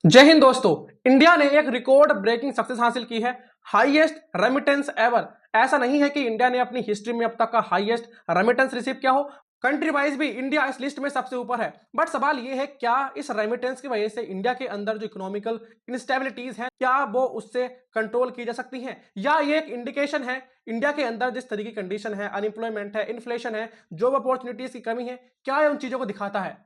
जय हिंद दोस्तों। इंडिया ने एक रिकॉर्ड ब्रेकिंग सक्सेस हासिल की है, हाईएस्ट रेमिटेंस एवर। ऐसा नहीं है कि इंडिया ने अपनी हिस्ट्री में अब तक का हाईएस्ट रेमिटेंस रिसीव किया हो। कंट्री वाइज भी इंडिया इस लिस्ट में सबसे ऊपर है। बट सवाल यह है, क्या इस रेमिटेंस की वजह से इंडिया के अंदर जो इकोनॉमिकल इंस्टेबिलिटीज हैं, क्या वो उससे कंट्रोल की जा सकती हैं, या ये एक इंडिकेशन है इंडिया के अंदर जिस तरीके की कंडीशन है, अनएम्प्लॉयमेंट है, इन्फ्लेशन है, जॉब अपॉर्चुनिटीज की कमी है, क्या ये उन चीजों को दिखाता है?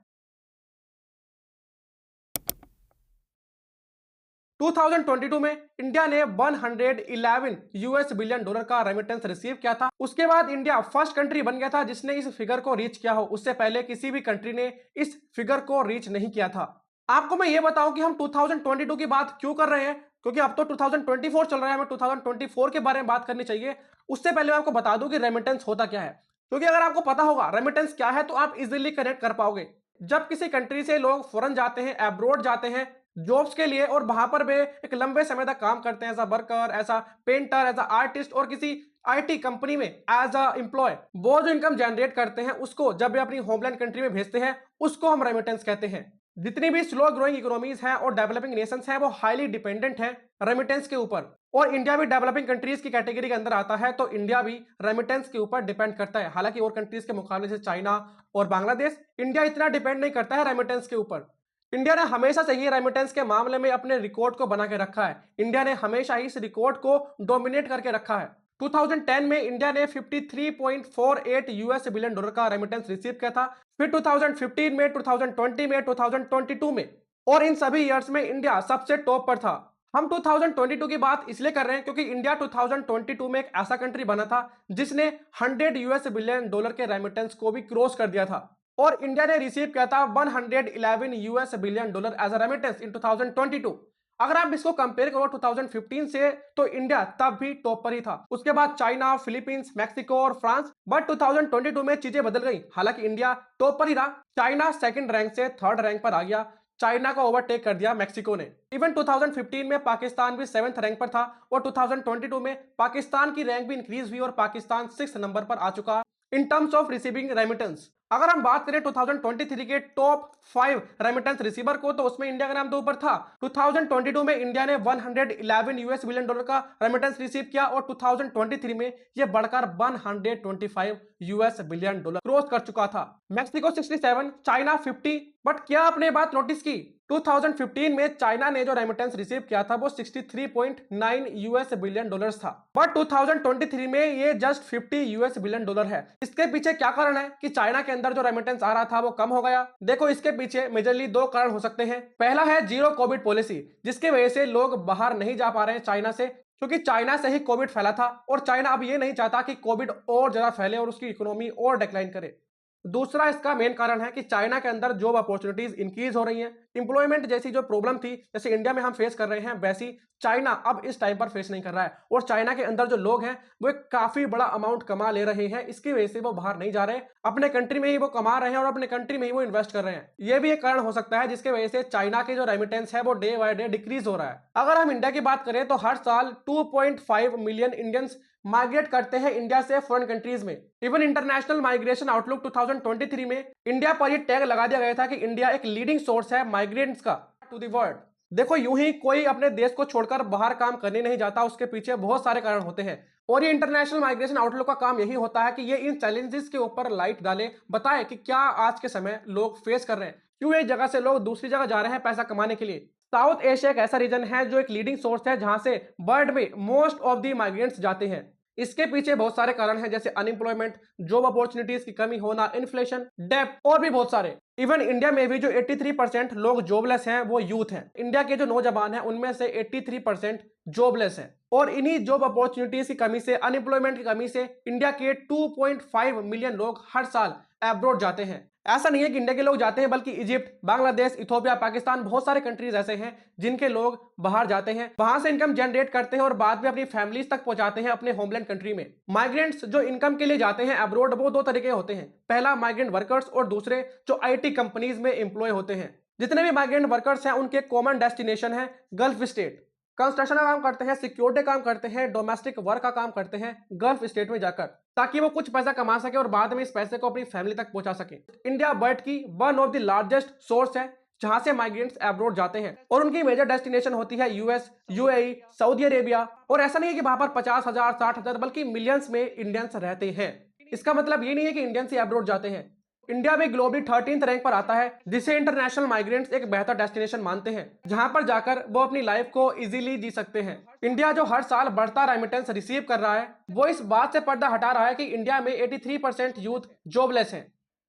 2022 में इंडिया ने 111 यूएस बिलियन डॉलर का रेमिटेंस रिसीव किया था। उसके बाद इंडिया फर्स्ट कंट्री बन गया था जिसने इस फिगर को रीच किया हो। उससे पहले किसी भी कंट्री ने इस फिगर को रीच नहीं किया था। आपको मैं ये बताऊं कि हम 2022 की बात क्यों कर रहे हैं, क्योंकि अब तो 2024 चल रहा है, हमें 2024 के बारे में बात करनी चाहिए। उससे पहले मैं आपको बता दूं कि रेमिटेंस होता क्या है, क्योंकि अगर आपको पता होगा रेमिटेंस क्या है तो आप इजीली कनेक्ट कर पाओगे। जब किसी कंट्री से लोग फॉरेन जाते हैं, अब्रॉड जाते हैं जॉब्स के लिए, और वहां पर वे एक लंबे समय तक काम करते हैं as a worker, as a painter, as a artist, और किसी आईटी कंपनी में एज अ एम्प्लॉय, वो जो इनकम जनरेट करते हैं उसको जब वे अपनी होमलैंड कंट्री में भेजते हैं उसको हम रेमिटेंस कहते हैं। जितनी भी स्लो ग्रोइंग इकोनॉमीज हैं और डेवलपिंग नेशंस हैं वो हाईली डिपेंडेंट हैं रेमिटेंस के ऊपर, और इंडिया भी डेवलपिंग कंट्रीज की कैटेगरी के अंदर आता है, तो इंडिया भी रेमिटेंस के ऊपर डिपेंड करता है। हालांकि और कंट्रीज के मुकाबले से चाइना और बांग्लादेश, इंडिया इतना डिपेंड नहीं करता है रेमिटेंस के ऊपर। इंडिया ने हमेशा से ही रेमिटेंस के मामले में अपने रिकॉर्ड को बना के रखा है। इंडिया ने हमेशा ही इस रिकॉर्ड को डोमिनेट करके रखा है। 2010 में इंडिया ने 53.48 यूएस बिलियन डॉलर का रेमिटेंस रिसीव किया था। फिर 2015 में, 2020 में, 2022 में, और इन सभी ईयर्स में इंडिया सबसे टॉप पर था। हम 2022 की बात इसलिए कर रहे हैं क्योंकि इंडिया 2022 में एक ऐसा कंट्री बना था जिसने 100 यूएस बिलियन डॉलर के रेमिटेंस को भी क्रॉस कर दिया था, और इंडिया ने रिसीव किया था 111 US billion dollar as a remittance in 2022। अगर आप इसको कंपेयर करो 2015 से, तो इंडिया तब भी टॉप पर ही था। उसके बाद चाइना, फिलीपींस, मैक्सिको और फ्रांस। बट 2022 में चीजें बदल गई। हालांकि इंडिया टॉप पर ही रहा, चाइना सेकंड रैंक से थर्ड रैंक पर आ गया, चाइना को ओवरटेक कर दिया मैक्सिको ने। इवन 2015 में पाकिस्तान भी 7th रैंक पर था, और 2022 में पाकिस्तान की रैंक भी इंक्रीज हुई और पाकिस्तान 6th नंबर पर आ चुका in terms of receiving remittance. अगर हम बात करें 2023 के टॉप 5 रेमिटेंस रिसीवर को, तो उसमें इंडिया का नाम तो ऊपर था। 2022 में इंडिया ने 111 यूएस बिलियन डॉलर का रेमिटेंस रिसीव किया, और 2023 में यह बढ़कर 125 यूएस बिलियन डॉलर क्रॉस कर चुका था। Mexico 67, China 50। बट क्या आपने बात नोटिस की, 2015 में चाइना ने जो रेमिटेंस रिसीव किया था वो 63.9 यूएस बिलियन डॉलर्स था, बट 2023 में ये जस्ट 50 यूएस बिलियन डॉलर है। इसके पीछे क्या कारण है कि चाइना के अंदर जो रेमिटेंस आ रहा था वो कम हो गया? देखो, इसके पीछे मेजरली दो कारण हो सकते हैं। पहला है जीरो कोविड पॉलिसी, जिसकी वजह से लोग बाहर नहीं जा पा रहे हैं चाइना से, क्योंकि चाइना से ही कोविड फैला था, और चाइना अब ये नहीं चाहता कि कोविड और ज्यादा फैले और उसकी इकोनॉमी और डिक्लाइन करे। दूसरा इसका मेन कारण है कि चाइना के अंदर जॉब अपॉर्चुनिटीज इंक्रीज हो रही हैं। इंप्लॉयमेंट जैसी जो प्रॉब्लम थी, जैसे इंडिया में हम फेस कर रहे हैं, वैसी चाइना अब इस टाइम पर फेस नहीं कर रहा है, और चाइना के अंदर जो लोग हैं वो एक काफी बड़ा अमाउंट कमा ले रहे हैं। इसकी वजह से वो बाहर नहीं जा रहे, अपने कंट्री में ही वो कमा रहे हैं और अपने कंट्री में ही वो इन्वेस्ट कर रहे हैं। ये भी एक कारण हो सकता है जिसके वजह से चाइना के जो रेमिटेंस है वो डे बाय डे डिक्रीज हो रहा है। अगर हम इंडिया की बात करें तो हर साल 2.5 मिलियन इंडियंस माइग्रेट करते हैं इंडिया से फॉरेन कंट्रीज में। इवन इंटरनेशनल माइग्रेशन आउटलुक 2023 में इंडिया पर यह टैग लगा दिया गया था कि इंडिया एक लीडिंग सोर्स है माइग्रेंट्स का टू द वर्ल्ड। देखो, यूं ही कोई अपने देश को छोड़कर बाहर काम करने नहीं जाता, उसके पीछे बहुत सारे कारण होते हैं, और ये इंटरनेशनल माइग्रेशन आउटलुक का काम यही होता है कि ये इन चैलेंजेस के ऊपर लाइट डाले, बताए कि क्या आज के समय लोग फेस कर रहे हैं, क्यों एक जगह से लोग दूसरी जगह जा रहे हैं पैसा कमाने के लिए। साउथ एशिया एक ऐसा रीजन है जो एक लीडिंग सोर्स है जहां से वर्ल्ड में मोस्ट ऑफ द माइग्रेंट्स जाते हैं। इसके पीछे बहुत सारे कारण हैं, जैसे अनएम्प्लॉयमेंट, जॉब अपॉर्चुनिटीज की कमी होना, इन्फ्लेशन, डेब्ट, और भी बहुत सारे। इवन इंडिया में भी जो 83% लोग जॉबलेस हैं वो यूथ हैं। इंडिया के जो नौजवान हैं उनमें से 83% जॉबलेस हैं, और इन्हीं जॉब अपॉर्चुनिटीज की कमी से, अनएम्प्लॉयमेंट की कमी से इंडिया के 2.5 मिलियन लोग हर साल एब्रॉड जाते हैं। ऐसा नहीं है कि इंडिया के लोग जाते हैं, बल्कि इजिप्ट, बांग्लादेश, इथोपिया, पाकिस्तान, बहुत सारे कंट्रीज ऐसे हैं जिनके लोग बाहर जाते हैं, वहां से इनकम जनरेट करते हैं और बाद में अपनी फैमिलीज तक पहुंचाते हैं अपने होमलैंड कंट्री में। माइग्रेंट्स जो इनकम के लिए जाते हैं अब्रोड, वो दो तरीके होते हैं। पहला माइग्रेंट वर्कर्स, और दूसरे जो आईटी कंपनीज में एम्प्लॉय होते हैं। जितने भी माइग्रेंट वर्कर्स हैं उनके कॉमन डेस्टिनेशन है गल्फ स्टेट। कंस्ट्रक्शन का काम करते हैं, सिक्योरिटी काम करते हैं, डोमेस्टिक वर्क का काम करते हैं गल्फ स्टेट में जाकर, ताकि वो कुछ पैसा कमा सके और बाद में इस पैसे को अपनी फैमिली तक पहुंचा सके। इंडिया बर्ड की one of the largest source है, जहां से माइग्रेंट्स एब्रोड जाते हैं और उनकी मेजर डेस्टिनेशन होती है यूएस, यूएई, सऊदी अरेबिया। और ऐसा नहीं है कि वहां पर 50,000, 60,000 बल्कि मिलियंस में इंडियंस रहते हैं। इसका मतलब ये नहीं है कि इंडियंस ही एब्रोड जाते हैं। इंडिया भी ग्लोबली 13th रैंक पर आता है, जिसे इंटरनेशनल माइग्रेंट्स एक बेहतर डेस्टिनेशन मानते हैं, जहां पर जाकर वो अपनी लाइफ को इजीली जी सकते हैं। इंडिया जो हर साल बढ़ता रेमिटेंस रिसीव कर रहा है, वो इस बात से पर्दा हटा रहा है कि इंडिया में 83% यूथ जॉबलेस है।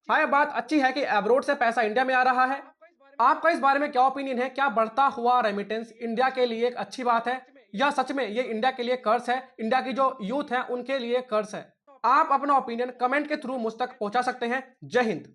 हाँ, ये बात अच्छी है कि एब्रोड से पैसा इंडिया में आ रहा है। आपका इस बारे में क्या ओपिनियन है? क्या बढ़ता हुआ रेमिटेंस इंडिया के लिए एक अच्छी बात है, या सच में ये इंडिया के लिए कर्ज है, इंडिया की जो यूथ है उनके लिए कर्ज है? आप अपना ओपिनियन कमेंट के थ्रू मुझ तक पहुंचा सकते हैं। जय हिंद।